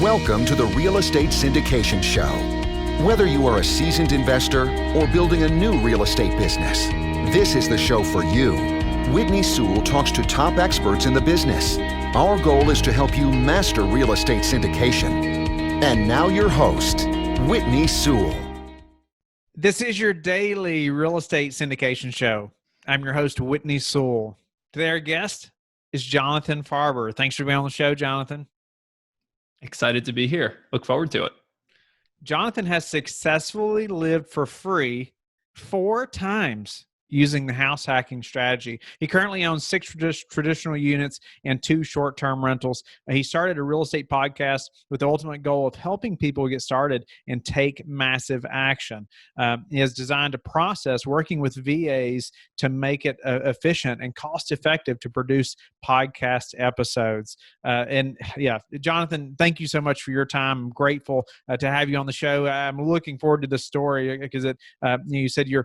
Welcome to the Real Estate Syndication Show. Whether you are a seasoned investor or building a new real estate business, this is the show for you. Whitney Sewell talks to top experts in the business. Our goal is to help you master real estate syndication. And now your host, Whitney Sewell. This is your daily real estate syndication show. I'm your host, Whitney Sewell. Today our guest is Jonathan Farber. Thanks for being on the show, Jonathan. Excited to be here. Look forward to it. Jonathan has successfully lived for free 4 times using the house hacking strategy. He currently owns 6 traditional units and 2 short-term rentals. He started a real estate podcast with the ultimate goal of helping people get started and take massive action. He has designed a process working with VAs to make it efficient and cost-effective to produce podcast episodes. Jonathan, thank you so much for your time. I'm grateful to have you on the show. I'm looking forward to this story because you said you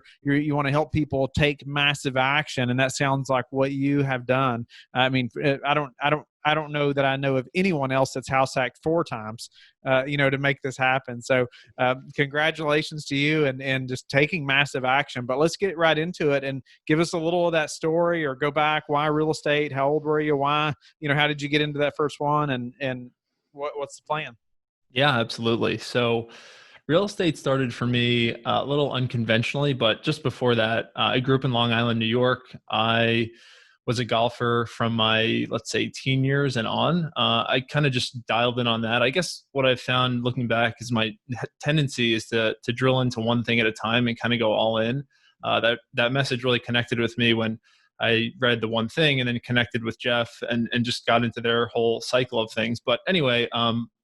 want to help people take massive action, and that sounds like what you have done. I mean, I don't know that I know of anyone else that's house hacked 4 times, to make this happen. So congratulations to you and just taking massive action. But let's get right into it and give us a little of that story, or go back. Why real estate? How old were you? Why, how did you get into that first one? And what's the plan? Yeah, absolutely. So real estate started for me a little unconventionally, but just before that, I grew up in Long Island, New York. I was a golfer from my, let's say, teen years and on. I kind of just dialed in on that. I guess what I've found looking back is my tendency is to drill into one thing at a time and kind of go all in. That message really connected with me when I read the one thing and then connected with Jeff and just got into their whole cycle of things. But anyway,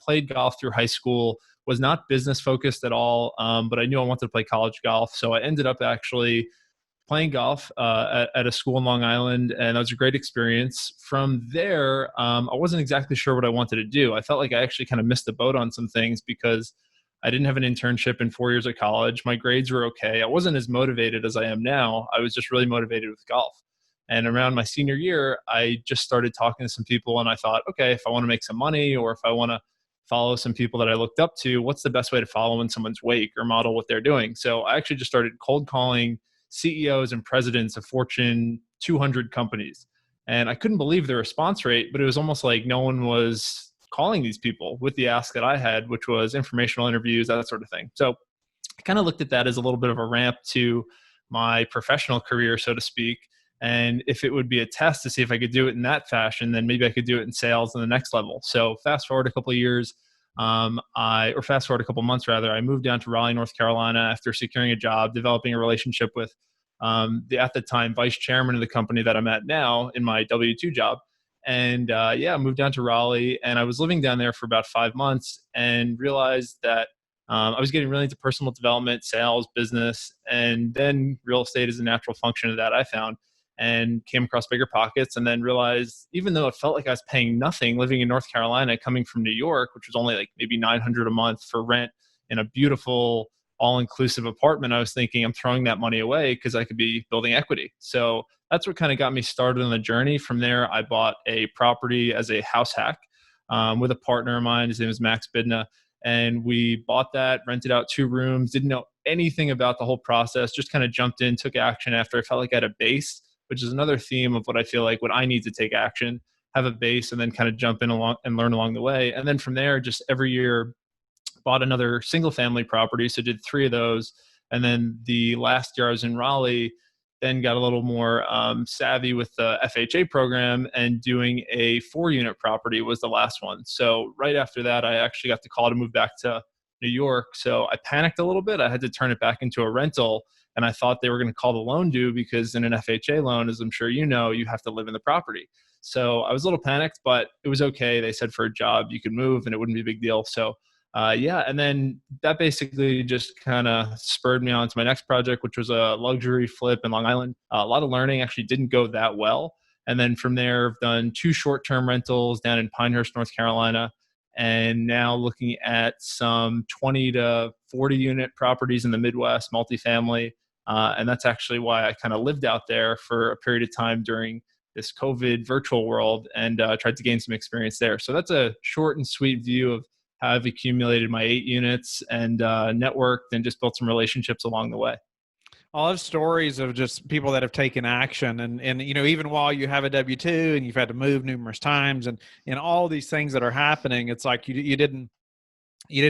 played golf through high school, was not business focused at all, but I knew I wanted to play college golf. So I ended up actually playing golf at a school in Long Island, and that was a great experience. From there, I wasn't exactly sure what I wanted to do. I felt like I actually kind of missed the boat on some things because I didn't have an internship in 4 years of college. My grades were okay. I wasn't as motivated as I am now. I was just really motivated with golf. And around my senior year, I just started talking to some people, and I thought, okay, if I want to make some money, or if I want to follow some people that I looked up to, what's the best way to follow in someone's wake or model what they're doing? So I actually just started cold calling CEOs and presidents of Fortune 200 companies. And I couldn't believe the response rate, but it was almost like no one was calling these people with the ask that I had, which was informational interviews, that sort of thing. So I kind of looked at that as a little bit of a ramp to my professional career, so to speak. And if it would be a test to see if I could do it in that fashion, then maybe I could do it in sales on the next level. So fast forward a couple of years, fast forward a couple of months rather, I moved down to Raleigh, North Carolina after securing a job, developing a relationship with at the time, vice chairman of the company that I'm at now in my W-2 job. And I moved down to Raleigh, and I was living down there for about 5 months and realized that I was getting really into personal development, sales, business, and then real estate is a natural function of that, I found. And came across BiggerPockets, and then realized, even though it felt like I was paying nothing living in North Carolina, coming from New York, which was only like maybe $900 a month for rent in a beautiful all-inclusive apartment, I was thinking I'm throwing that money away because I could be building equity. So that's what kind of got me started on the journey. From there, I bought a property as a house hack with a partner of mine. His name is Max Bidna. And we bought that, rented out 2 rooms, didn't know anything about the whole process, just kind of jumped in, took action after I felt like I had a base, which is another theme of what I feel like when I need to take action, have a base and then kind of jump in along and learn along the way. And then from there, just every year bought another single family property. So did 3 of those. And then the last year I was in Raleigh, then got a little more savvy with the FHA program, and doing a 4-unit property was the last one. So right after that, I actually got the call to move back to New York. So I panicked a little bit. I had to turn it back into a rental. And I thought they were going to call the loan due, because in an FHA loan, as I'm sure you know, you have to live in the property. So I was a little panicked, but it was okay. They said for a job, you could move and it wouldn't be a big deal. So and then that basically just kind of spurred me on to my next project, which was a luxury flip in Long Island. A lot of learning, actually didn't go that well. And then from there, I've done 2 short-term rentals down in Pinehurst, North Carolina, and now looking at some 20 to 40 unit properties in the Midwest, multifamily. And that's actually why I kind of lived out there for a period of time during this COVID virtual world, and tried to gain some experience there. So that's a short and sweet view of how I've accumulated my 8 units and networked and just built some relationships along the way. All those stories of just people that have taken action, and even while you have a W-2 and you've had to move numerous times, and all these things that are happening, it's like you didn't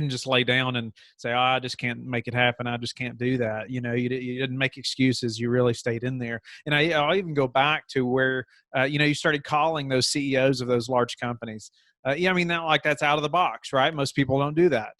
just lay down and say, oh, I just can't make it happen. I just can't do that. You didn't make excuses. You really stayed in there. And I'll even go back to where, you started calling those CEOs of those large companies. That's out of the box, right? Most people don't do that.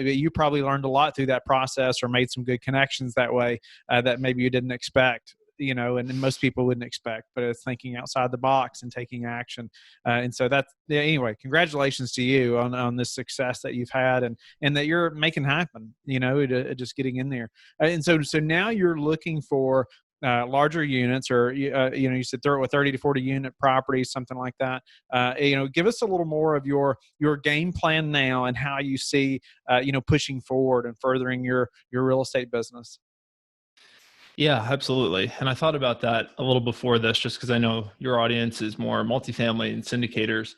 You probably learned a lot through that process or made some good connections that way that maybe you didn't expect. And most people wouldn't expect, but it's thinking outside the box and taking action. And so anyway, congratulations to you on this success that you've had and that you're making happen, just getting in there. And so now you're looking for larger units, or, you said 30 to 40 unit properties, something like that. Give us a little more of your game plan now and how you see, pushing forward and furthering your real estate business. Yeah, absolutely. And I thought about that a little before this, just because I know your audience is more multifamily and syndicators.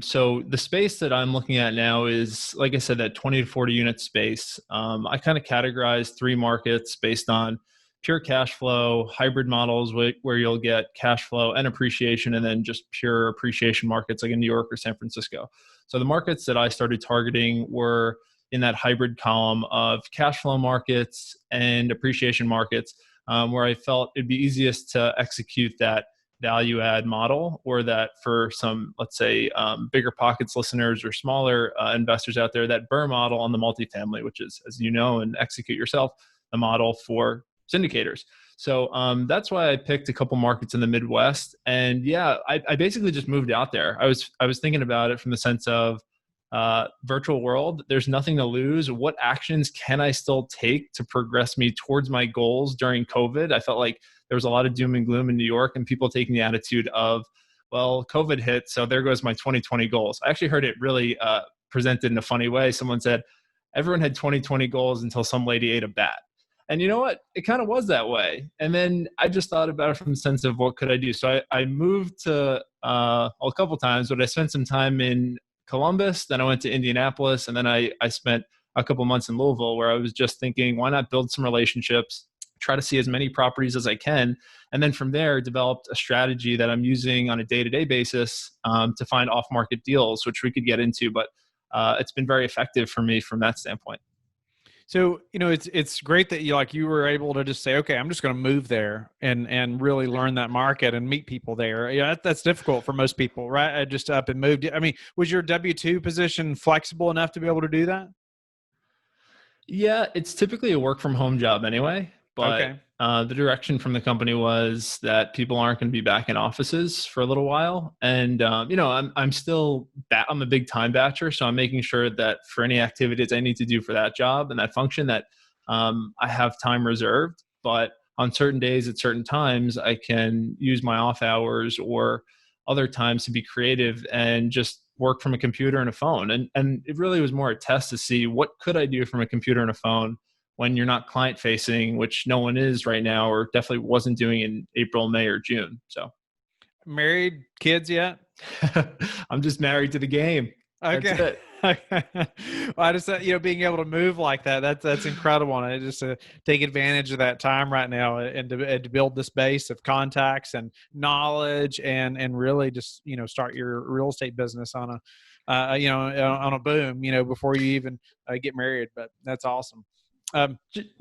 So the space that I'm looking at now is, like I said, that 20 to 40 unit space. I kind of categorize 3 markets based on pure cash flow, hybrid models where you'll get cash flow and appreciation, and then just pure appreciation markets like in New York or San Francisco. So the markets that I started targeting were in that hybrid column of cash flow markets and appreciation markets, where I felt it'd be easiest to execute that value add model, or that for some, let's say, bigger pockets listeners or smaller investors out there, that BRRRR model on the multifamily, which is, as you know, and execute yourself, the model for syndicators. So that's why I picked a couple markets in the Midwest. And yeah, I basically just moved out there. I was thinking about it from the sense of, virtual world, there's nothing to lose. What actions can I still take to progress me towards my goals during COVID? I felt like there was a lot of doom and gloom in New York, and people taking the attitude of, well, COVID hit, so there goes my 2020 goals. I actually heard it really presented in a funny way. Someone said, everyone had 2020 goals until some lady ate a bat. And you know what? It kind of was that way. And then I just thought about it from the sense of, what could I do? So I moved to a couple times, but I spent some time in Columbus, then I went to Indianapolis, and then I spent a couple months in Louisville, where I was just thinking, why not build some relationships, try to see as many properties as I can, and then from there developed a strategy that I'm using on a day-to-day basis to find off-market deals, which we could get into, but it's been very effective for me from that standpoint. So, it's great that you were able to just say, okay, I'm just going to move there and really learn that market and meet people there. Yeah, that's difficult for most people, right? I just up and moved. I mean, was your W-2 position flexible enough to be able to do that? Yeah, it's typically a work from home job anyway, but Okay. The direction from the company was that people aren't going to be back in offices for a little while. And, I'm still, I'm a big time batcher. So I'm making sure that for any activities I need to do for that job and that function, that I have time reserved. But on certain days at certain times, I can use my off hours or other times to be creative and just work from a computer and a phone. And it really was more a test to see what could I do from a computer and a phone when you're not client facing, which no one is right now, or definitely wasn't doing in April, May, or June. So Married, kids yet? I'm just married to the game. That's Okay. it. Well, I just being able to move like that's incredible. And I just take advantage of that time right now and to build this base of contacts and knowledge and really just, start your real estate business on a boom, before you even get married. But that's awesome.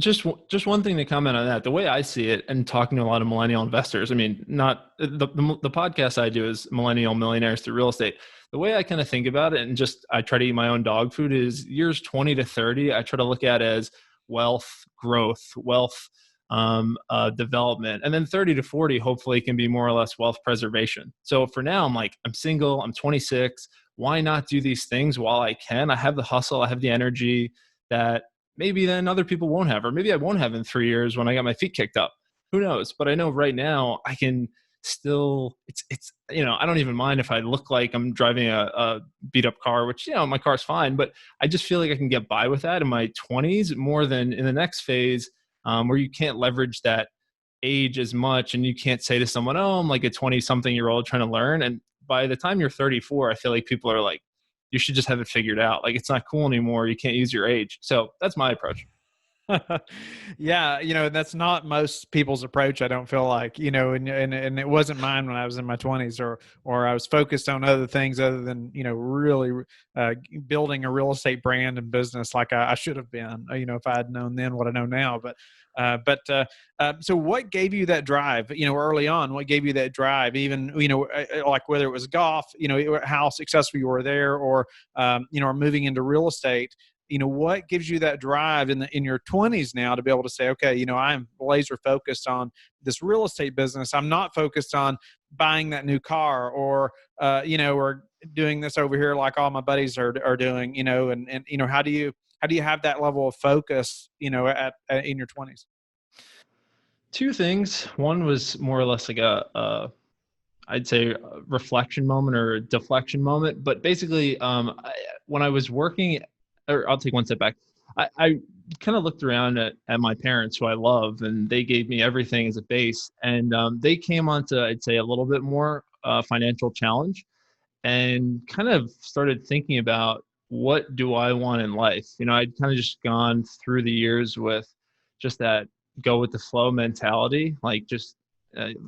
Just one thing to comment on that. The way I see it, and talking to a lot of millennial investors, I mean, not the podcast I do is Millennial Millionaires Through Real Estate. The way I kind of think about it, and just I try to eat my own dog food, is years 20 to 30, I try to look at as wealth growth, wealth development. And then 30 to 40, hopefully, can be more or less wealth preservation. So for now, I'm single, I'm 26. Why not do these things while I can? I have the hustle, I have the energy that maybe then other people won't have, or maybe I won't have in 3 years when I got my feet kicked up. Who knows? But I know right now I can still, it's I don't even mind if I look like I'm driving a beat up car, which, my car's fine, but I just feel like I can get by with that in my 20s more than in the next phase, where you can't leverage that age as much. And you can't say to someone, oh, I'm like a 20 something year old trying to learn. And by the time you're 34, I feel like people are like, you should just have it figured out. Like, it's not cool anymore. You can't use your age. So that's my approach. Yeah, that's not most people's approach, I don't feel like, and it wasn't mine when I was in my 20s, or I was focused on other things other than, really building a real estate brand and business like I should have been, if I had known then what I know now. So what gave you that drive, early on? What gave you that drive, even, like whether it was golf, how successful you were there, or, or moving into real estate? What gives you that drive in your 20s now to be able to say, okay, I'm laser focused on this real estate business. I'm not focused on buying that new car, or, or doing this over here like all my buddies are doing, and how do you have that level of focus, in your 20s? Two things. One was more or less like I'd say a reflection moment or a deflection moment. But basically, when I was working, or I'll take one step back. I kind of looked around at my parents, who I love, and they gave me everything as a base. And they came onto, I'd say, a little bit more financial challenge, and kind of started thinking about, what do I want in life? I'd kind of just gone through the years with just that go with the flow mentality, like just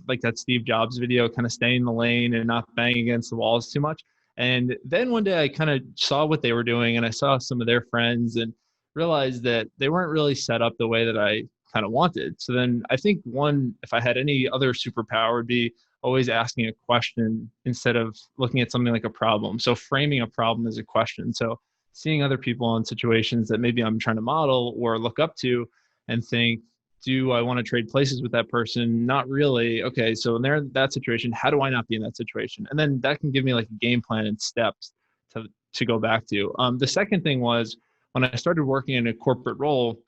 like that Steve Jobs video, kind of stay in the lane and not bang against the walls too much. And then one day I kind of saw what they were doing, and I saw some of their friends and realized that they weren't really set up the way that I kind of wanted. So then I think if I had any other superpower, would be always asking a question instead of looking at something like a problem. So framing a problem as a question. So seeing other people in situations that maybe I'm trying to model or look up to, and think, do I want to trade places with that person? Not really. Okay, so in that situation, how do I not be in that situation? And then that can give me like a game plan and steps to go back to. The second thing was, when I started working in a corporate role,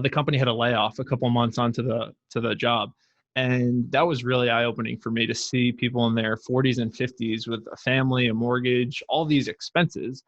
the company had a layoff a couple months onto the job. And that was really eye-opening for me to see people in their 40s and 50s with a family, a mortgage, all these expenses,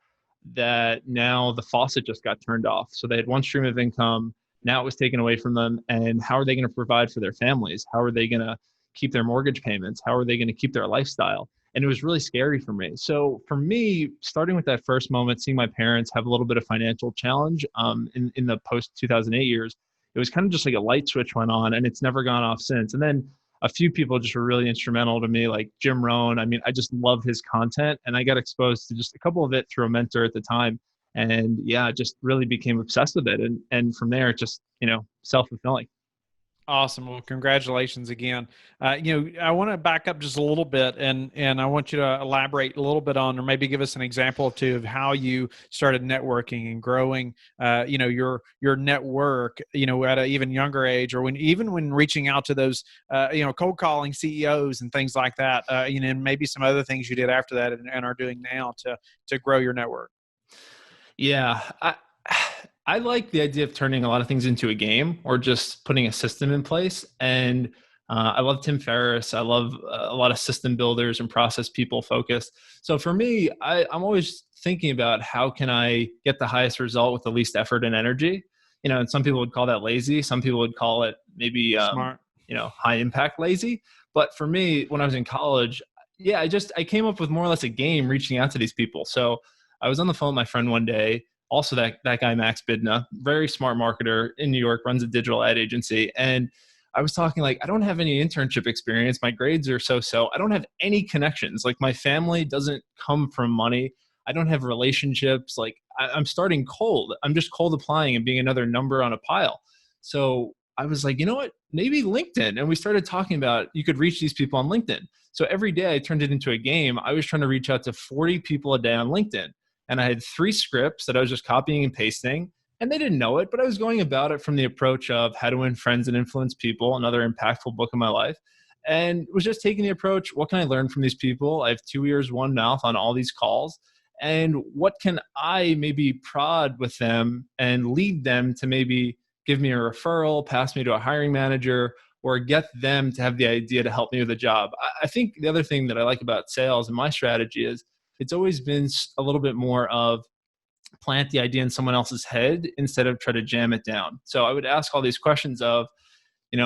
that now the faucet just got turned off. So they had one stream of income. Now it was taken away from them. And how are they going to provide for their families? How are they going to keep their mortgage payments? How are they going to keep their lifestyle? And it was really scary for me. So for me, starting with that first moment, seeing my parents have a little bit of financial challenge in the post 2008 years, it was kind of just like a light switch went on, and it's never gone off since. And then a few people just were really instrumental to me, like Jim Rohn. I mean, I just love his content, and I got exposed to just a couple of it through a mentor at the time. And yeah, just really became obsessed with it. And from there, it just, self-fulfilling. Awesome. Well, congratulations again. I want to back up just a little bit, and I want you to elaborate a little bit on, or maybe give us an example or two of how you started networking and growing, your network, at an even younger age, or when reaching out to those, cold calling CEOs and things like that, and maybe some other things you did after that and are doing now to grow your network. Yeah. I like the idea of turning a lot of things into a game, or just putting a system in place. And I love Tim Ferriss. I love a lot of system builders and process people focused. So for me, I'm always thinking about, how can I get the highest result with the least effort and energy? And some people would call that lazy. Some people would call it maybe, Smart. high impact lazy. But for me, when I was in college, yeah, I came up with more or less a game reaching out to these people. So I was on the phone with my friend one day. Also, that guy, Max Bidna, very smart marketer in New York, runs a digital ad agency. And I was talking like, I don't have any internship experience. My grades are so-so. I don't have any connections. Like, my family doesn't come from money. I don't have relationships. Like, I'm starting cold. I'm just cold applying and being another number on a pile. So I was like, you know what? Maybe LinkedIn. And we started talking about, you could reach these people on LinkedIn. So every day I turned it into a game. I was trying to reach out to 40 people a day on LinkedIn. And I had 3 scripts that I was just copying and pasting, and they didn't know it, but I was going about it from the approach of How to Win Friends and Influence People, another impactful book in my life. And was just taking the approach, what can I learn from these people? I have 2 ears, 1 mouth on all these calls. And what can I maybe prod with them and lead them to maybe give me a referral, pass me to a hiring manager, or get them to have the idea to help me with a job? I think the other thing that I like about sales and my strategy is, it's always been a little bit more of plant the idea in someone else's head instead of try to jam it down. So I would ask all these questions of,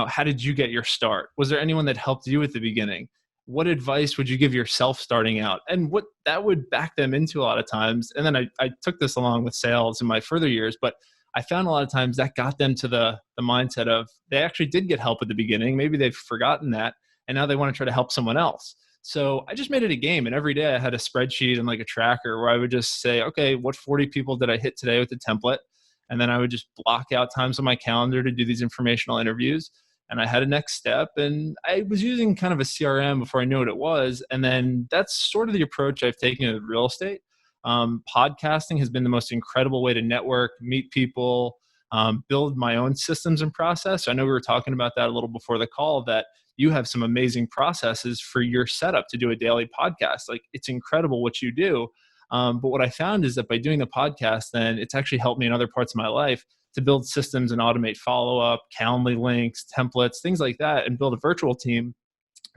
how did you get your start? Was there anyone that helped you at the beginning? what advice would you give yourself starting out? And what that would back them into a lot of times. And then I took this along with sales in my further years, but I found a lot of times that got them to the mindset of they actually did get help at the beginning. Maybe they've forgotten that, and now they want to try to help someone else. So I just made it a game, and every day I had a spreadsheet and like a tracker where I would just say, okay, what 40 people did I hit today with the template? And then I would just block out times on my calendar to do these informational interviews. And I had a next step, and I was using kind of a CRM before I knew what it was. And then that's sort of the approach I've taken with real estate. Podcasting has been the most incredible way to network, meet people, build my own systems and process. I know we were talking about that a little before the call, that you have some amazing processes for your setup to do a daily podcast. Like, it's incredible what you do. But what I found is that by doing the podcast, then it's actually helped me in other parts of my life to build systems and automate follow-up, Calendly links, templates, things like that, and build a virtual team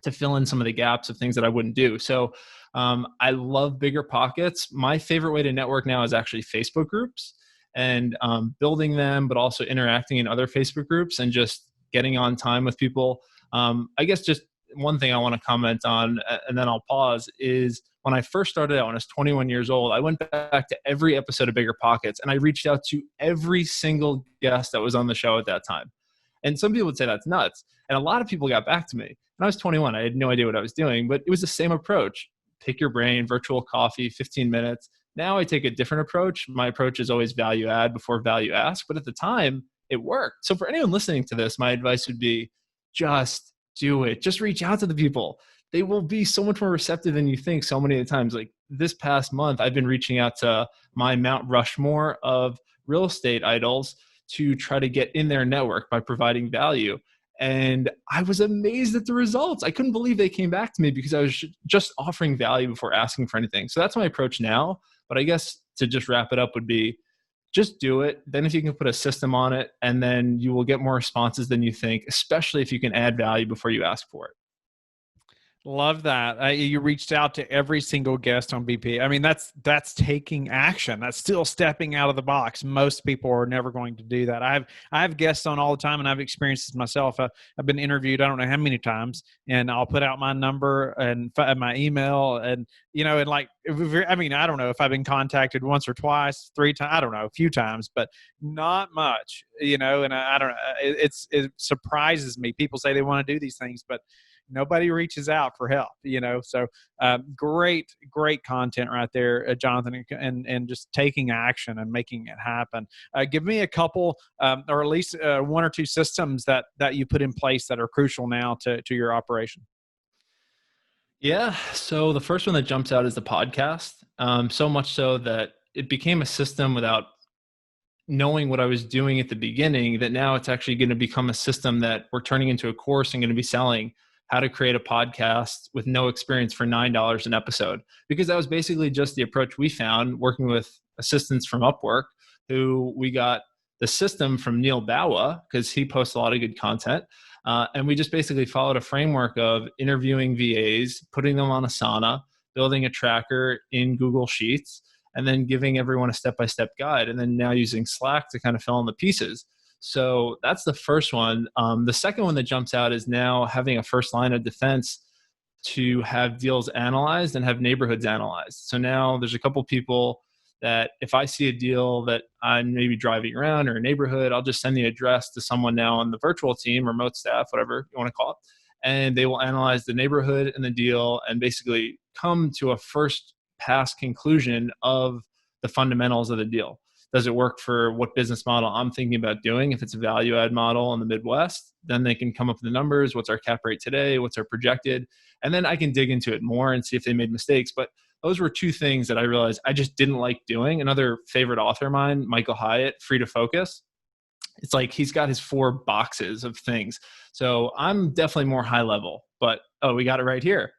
to fill in some of the gaps of things that I wouldn't do. So I love bigger pockets. My favorite way to network now is actually Facebook groups, and building them, but also interacting in other Facebook groups and just getting on time with people. I guess just one thing I want to comment on, and then I'll pause, is when I first started out, when I was 21 years old, I went back to every episode of Bigger Pockets, and I reached out to every single guest that was on the show at that time. And some people would say that's nuts. And a lot of people got back to me. When I was 21, I had no idea what I was doing, but it was the same approach. Pick your brain, virtual coffee, 15 minutes. Now I take a different approach. My approach is always value add before value ask. But at the time, it worked. So for anyone listening to this, my advice would be just do it. Just reach out to the people. They will be so much more receptive than you think so many of the times. Like this past month, I've been reaching out to my Mount Rushmore of real estate idols to try to get in their network by providing value. And I was amazed at the results. I couldn't believe they came back to me because I was just offering value before asking for anything. So that's my approach now. But I guess to just wrap it up would be just do it. Then if you can put a system on it, and then you will get more responses than you think, especially if you can add value before you ask for it. Love that. You reached out to every single guest on BP. I mean, that's taking action. That's still stepping out of the box. Most people are never going to do that. I have guests on all the time, and I've experienced this myself. I've been interviewed, I don't know how many times, and I'll put out my number and my email, and and like, I mean, I don't know if I've been contacted once or twice, 3 times, I don't know, a few times, but not much, and I don't know. It surprises me. People say they want to do these things, but nobody reaches out for help, so great content right there, Jonathan, and just taking action and making it happen. Give me a couple, or at least 1 or 2 systems that you put in place that are crucial now to your operation. Yeah. So the first one that jumps out is the podcast. So much so that it became a system without knowing what I was doing at the beginning, that now it's actually going to become a system that we're turning into a course and going to be selling how to create a podcast with no experience for $9 an episode. Because that was basically just the approach we found working with assistants from Upwork, who we got the system from Neil Bawa, because he posts a lot of good content. And we just basically followed a framework of interviewing VAs, putting them on Asana, building a tracker in Google Sheets, and then giving everyone a step-by-step guide, and then now using Slack to kind of fill in the pieces. So that's the first one. The second one that jumps out is now having a first line of defense to have deals analyzed and have neighborhoods analyzed. So now there's a couple people that if I see a deal that I'm maybe driving around or a neighborhood, I'll just send the address to someone now on the virtual team, remote staff, whatever you want to call it. And they will analyze the neighborhood and the deal and basically come to a first pass conclusion of the fundamentals of the deal. Does it work for what business model I'm thinking about doing? If it's a value add model in the Midwest, then they can come up with the numbers. What's our cap rate today? What's our projected? And then I can dig into it more and see if they made mistakes. But those were 2 things that I realized I just didn't like doing. Another favorite author of mine, Michael Hyatt, Free to Focus. It's like he's got his 4 boxes of things. So I'm definitely more high level, but we got it right here.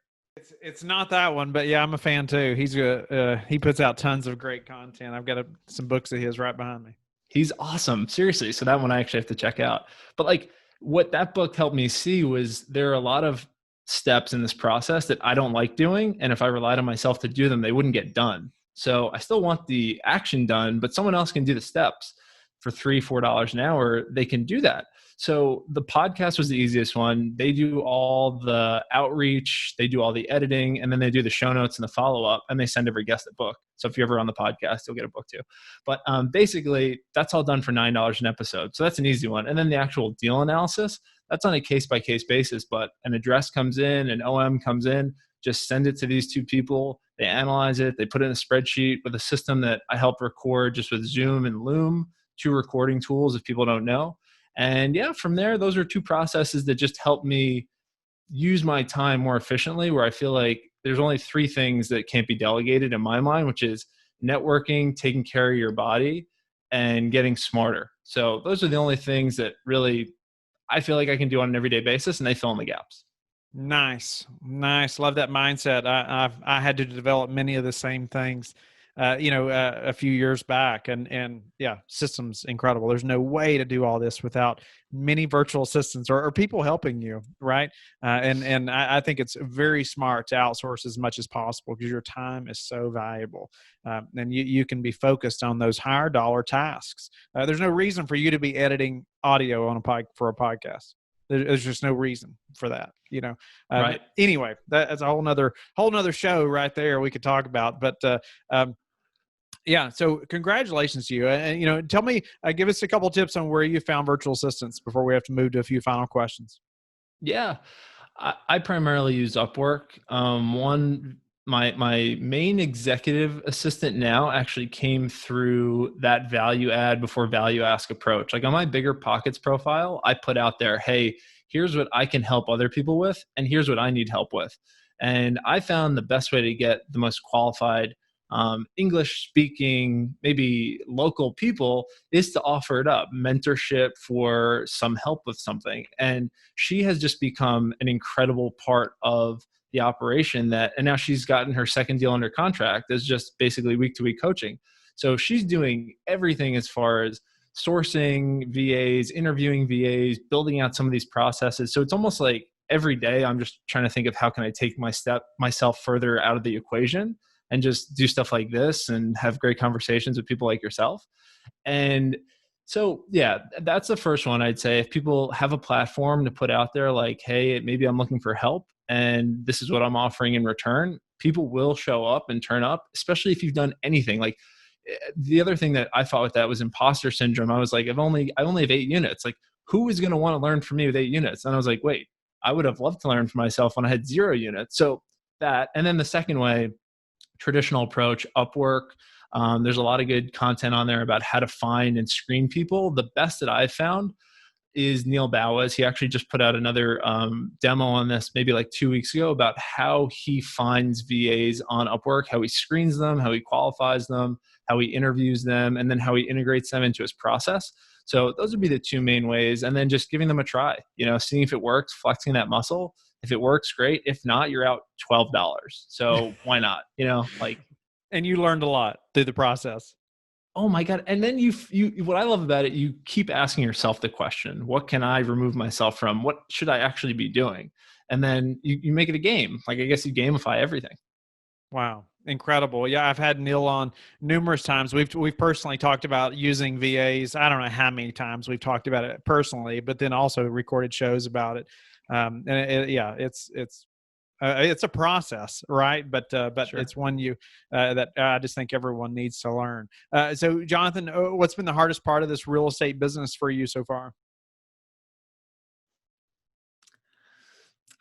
It's not that one, but yeah, I'm a fan too. He puts out tons of great content. I've got some books of his right behind me. He's awesome. Seriously. So that one I actually have to check out. But like what that book helped me see was there are a lot of steps in this process that I don't like doing. And if I relied on myself to do them, they wouldn't get done. So I still want the action done, but someone else can do the steps. for $3-4 an hour, they can do that. So the podcast was the easiest one. They do all the outreach, they do all the editing, and then they do the show notes and the follow-up, and they send every guest a book. So if you're ever on the podcast, you'll get a book too. But basically, that's all done for $9 an episode. So that's an easy one. And then the actual deal analysis, that's on a case-by-case basis. But an address comes in, an OM comes in, just send it to these two people. They analyze it. They put it in a spreadsheet with a system that I help record just with Zoom and Loom, 2 recording tools if people don't know. And yeah, from there, those are 2 processes that just help me use my time more efficiently, where I feel like there's only 3 things that can't be delegated in my mind, which is networking, taking care of your body, and getting smarter. So those are the only things that really I feel like I can do on an everyday basis, and they fill in the gaps. Nice. Love that mindset. I had to develop many of the same things, a few years back, and yeah, systems incredible. There's no way to do all this without many virtual assistants or people helping you, right? And I think it's very smart to outsource as much as possible because your time is so valuable, and you can be focused on those higher dollar tasks. There's no reason for you to be editing audio on for a podcast. There's just no reason for that, Right. Anyway, that's a whole nother show right there we could talk about. But yeah, so congratulations to you. And tell me, give us a couple tips on where you found virtual assistants before we have to move to a few final questions. Yeah, I primarily use Upwork. My main executive assistant now actually came through that value add before value ask approach. Like on my Bigger Pockets profile, I put out there, hey, here's what I can help other people with, and here's what I need help with. And I found the best way to get the most qualified English speaking, maybe local people is to offer it up, mentorship for some help with something. And she has just become an incredible part of the operation and now she's gotten her second deal under contract as just basically week to week coaching. So she's doing everything as far as sourcing VAs, interviewing VAs, building out some of these processes. So it's almost like every day I'm just trying to think of how can I take myself further out of the equation and just do stuff like this and have great conversations with people like yourself. And so, yeah, that's the first one I'd say. If people have a platform to put out there like, hey, maybe I'm looking for help and this is what I'm offering in return, people will show up and turn up, especially if you've done anything. Like the other thing that I fought with that was imposter syndrome. I was like, I only have 8 units. Like who is going to want to learn from me with 8 units? And I was like, wait, I would have loved to learn from myself when I had 0 units. So that, and then the second way, traditional approach, Upwork. There's a lot of good content on there about how to find and screen people. The best that I've found is Neil Bowes. He actually just put out another demo on this maybe like 2 weeks ago about how he finds VAs on Upwork, how he screens them, how he qualifies them, how he interviews them, and then how he integrates them into his process. So those would be the 2 main ways. And then just giving them a try, seeing if it works, flexing that muscle. If it works, great. If not, you're out $12. So why not? And you learned a lot through the process. Oh my God. And then you what I love about it, you keep asking yourself the question, what can I remove myself from? What should I actually be doing? And then you make it a game. Like, I guess you gamify everything. Wow. Incredible. Yeah. I've had Neil on numerous times. We've personally talked about using VAs. I don't know how many times we've talked about it personally, but then also recorded shows about it. It's a process, right? But sure. It's one that I just think everyone needs to learn. So Jonathan, what's been the hardest part of this real estate business for you so far?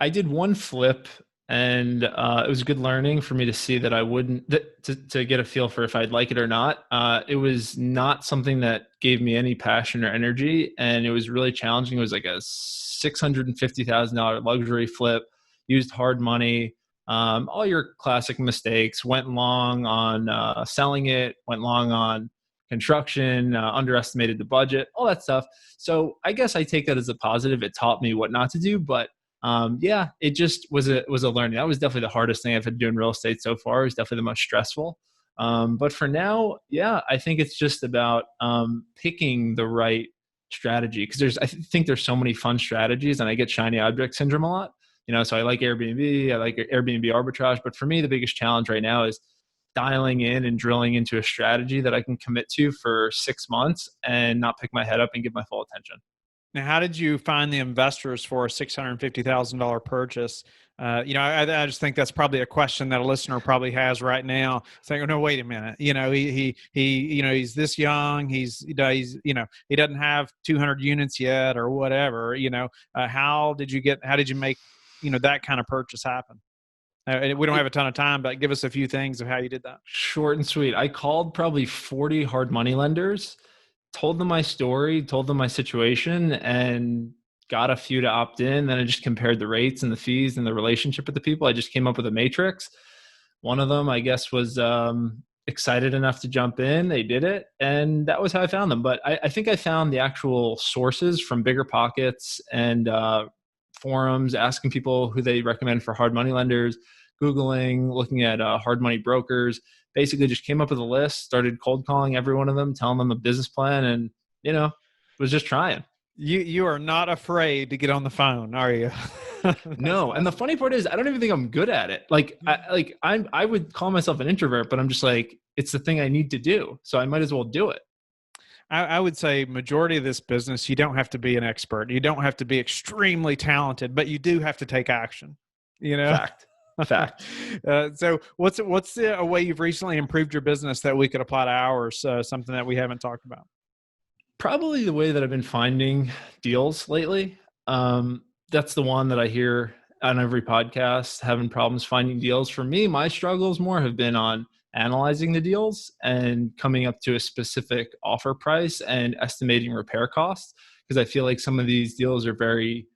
I did one flip, and it was good learning for me to see that I wouldn't to get a feel for if I'd like it or not. It was not something that gave me any passion or energy, and it was really challenging. It was like a $650,000 luxury flip. Used hard money, all your classic mistakes, went long on selling it, went long on construction, underestimated the budget, all that stuff. So I guess I take that as a positive. It taught me what not to do, but it just was a learning. That was definitely the hardest thing I've had to do in real estate so far. It was definitely the most stressful. But for now, I think it's just about picking the right strategy, because I think there's so many fun strategies, and I get shiny object syndrome a lot. So I like Airbnb, I like Airbnb arbitrage, but for me, the biggest challenge right now is dialing in and drilling into a strategy that I can commit to for 6 months and not pick my head up and give my full attention. Now, how did you find the investors for a $650,000 purchase? I just think that's probably a question that a listener probably has right now, saying, "Oh no, wait a minute. He's this young. He doesn't have 200 units yet, or whatever. How did you make that kind of purchase happen?" We don't have a ton of time, but give us a few things of how you did that. Short and sweet. I called probably 40 hard money lenders, told them my story, told them my situation, and got a few to opt in. Then I just compared the rates and the fees and the relationship with the people. I just came up with a matrix. One of them, I guess, was excited enough to jump in. They did it. And that was how I found them. But I think I found the actual sources from Bigger Pockets and forums, asking people who they recommend for hard money lenders, Googling, looking at hard money brokers. Basically just came up with a list, started cold calling every one of them, telling them a business plan, and was just trying. You are not afraid to get on the phone, are you? No, and the funny part is I don't even think I'm good at it. I would call myself an introvert, but I'm just like, it's the thing I need to do, so I might as well do it. I would say majority of this business, you don't have to be an expert. You don't have to be extremely talented, but you do have to take action. Fact. So what's a way you've recently improved your business that we could apply to ours? Something that we haven't talked about. Probably the way that I've been finding deals lately. That's the one that I hear on every podcast, having problems finding deals. For me, my struggles more have been on analyzing the deals and coming up to a specific offer price and estimating repair costs, because I feel like some of these deals are very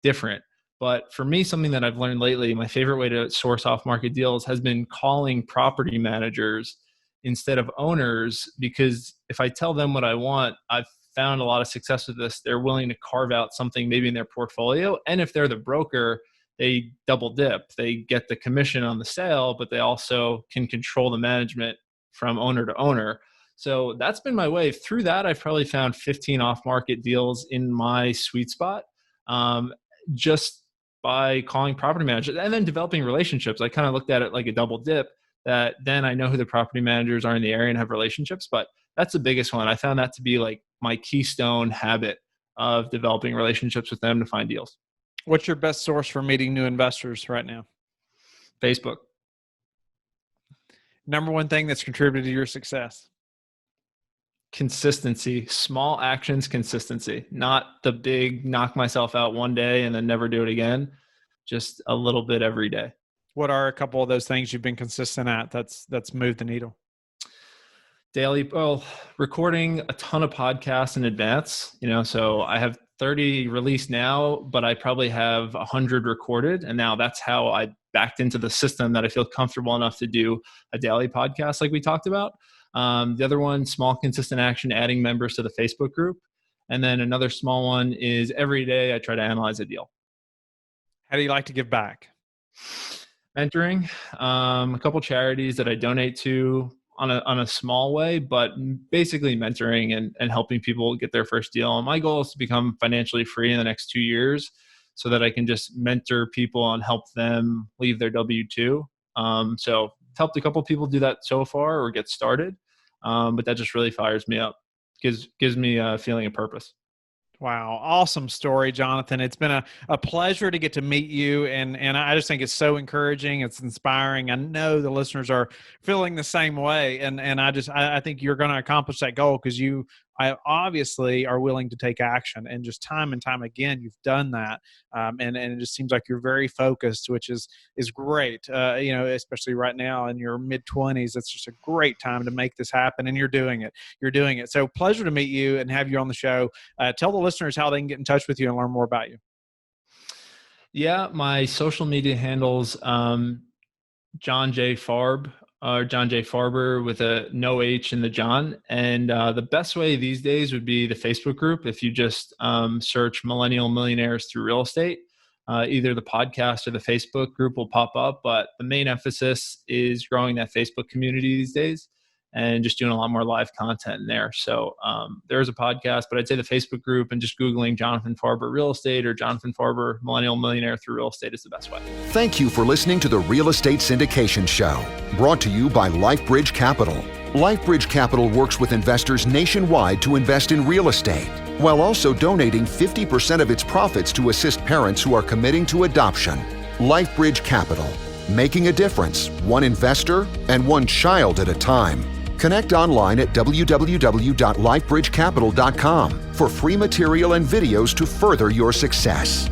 different. But for me, something that I've learned lately, my favorite way to source off-market deals has been calling property managers instead of owners, because if I tell them what I want, I've found a lot of success with this. They're willing to carve out something maybe in their portfolio. And if they're the broker, they double dip. They get the commission on the sale, but they also can control the management from owner to owner. So that's been my way. Through that, I've probably found 15 off-market deals in my sweet spot, just by calling property managers and then developing relationships. I kind of looked at it like a double dip, that then I know who the property managers are in the area and have relationships. But that's the biggest one. I found that to be like my keystone habit of developing relationships with them to find deals. What's your best source for meeting new investors right now? Facebook. Number one thing that's contributed to your success? Consistency, small actions, consistency, not the big knock myself out one day and then never do it again. Just a little bit every day. What are a couple of those things you've been consistent at that's moved the needle? Daily, recording a ton of podcasts in advance, so I have 30 released now, but I probably have 100 recorded. And now that's how I backed into the system that I feel comfortable enough to do a daily podcast like we talked about. The other one, small, consistent action, adding members to the Facebook group. And then another small one is every day I try to analyze a deal. How do you like to give back? Mentoring, a couple charities that I donate to on a small way, but basically mentoring and helping people get their first deal. And my goal is to become financially free in the next 2 years so that I can just mentor people and help them leave their W-2. So helped a couple people do that so far or get started. But that just really fires me up, gives me a feeling of purpose. Wow. Awesome story, Jonathan. It's been a pleasure to get to meet you. And I just think it's so encouraging. It's inspiring. I know the listeners are feeling the same way. And I think you're going to accomplish that goal because I obviously are willing to take action, and just time and time again, you've done that. And it just seems like you're very focused, which is great. Especially right now in your mid-20s, it's just a great time to make this happen, and you're doing it. So pleasure to meet you and have you on the show. Tell the listeners how they can get in touch with you and learn more about you. Yeah, my social media handles, John J. Farber with a no H in the John. And the best way these days would be the Facebook group. If you just search Millennial Millionaires Through Real Estate, either the podcast or the Facebook group will pop up. But the main emphasis is growing that Facebook community these days. and just doing a lot more live content in there. So there's a podcast, but I'd say the Facebook group and just Googling Jonathan Farber Real Estate or Jonathan Farber Millennial Millionaire through Real Estate is the best way. Thank you for listening to the Real Estate Syndication Show, brought to you by LifeBridge Capital. LifeBridge Capital works with investors nationwide to invest in real estate, while also donating 50% of its profits to assist parents who are committing to adoption. LifeBridge Capital, making a difference, one investor and one child at a time. Connect online at www.lifebridgecapital.com for free material and videos to further your success.